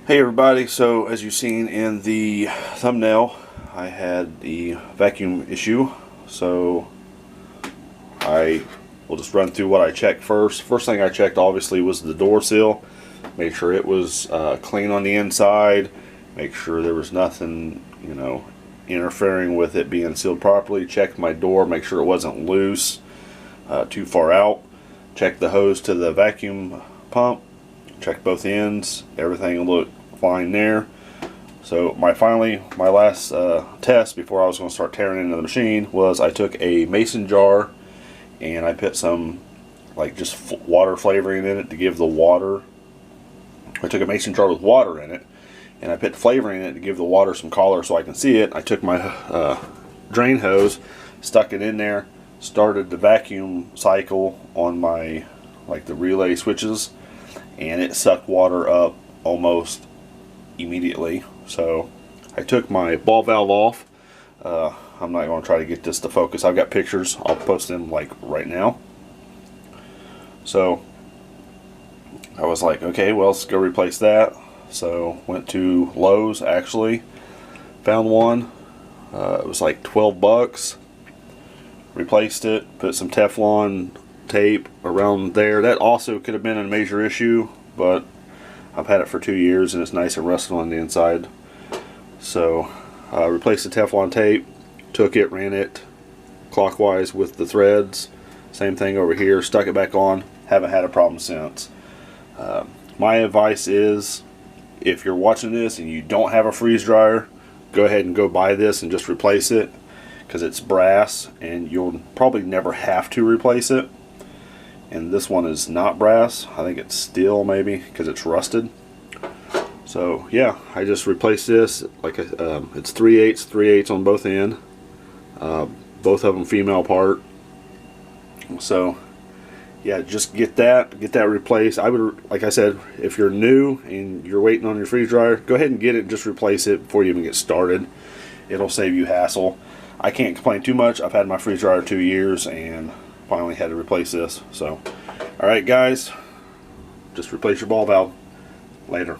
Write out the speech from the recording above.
Hey everybody, so as you've seen in the thumbnail, I had the vacuum issue, so I will just run through what I checked first. First thing I checked obviously was the door seal. Make sure it was clean on the inside, make sure there was nothing, interfering with it being sealed properly. Checked my door, make sure it wasn't loose, too far out. Checked the hose to the vacuum pump. Checked both ends, everything looked fine there. So my last test before I was going to start tearing into the machine was I took a mason jar and I put some just water flavoring in it to give the water. I took a mason jar with water in it and I put flavoring in it to give the water some color so I can see it. I took my drain hose, stuck it in there, started the vacuum cycle on my the relay switches, and it sucked water up almost immediately. So I took my ball valve off. I'm not going to try to get this to focus. I've got pictures. I'll post them right now. So I was like, okay, well, let's go replace that. So went to Lowe's, actually found one. It was like 12 bucks. Replaced it, put some Teflon tape around there. That also could have been a major issue, but I've had it for 2 years and it's nice and rusted on the inside. So replaced the Teflon tape, took it, ran it clockwise with the threads, same thing over here, stuck it back on, haven't had a problem since. My advice is, if you're watching this and you don't have a freeze dryer, go ahead and go buy this and just replace it, because it's brass and you'll probably never have to replace it. And this one is not brass. I think it's steel, maybe, because it's rusted. So yeah, I just replaced this. It's 3/8 on both ends. Both of them female part. So yeah, just get that replaced. I would, like I said, if you're new and you're waiting on your freeze dryer, go ahead and get it and just replace it before you even get started. It'll save you hassle. I can't complain too much. I've had my freeze dryer 2 years and finally had to replace this. So alright guys, just replace your ball valve. Later.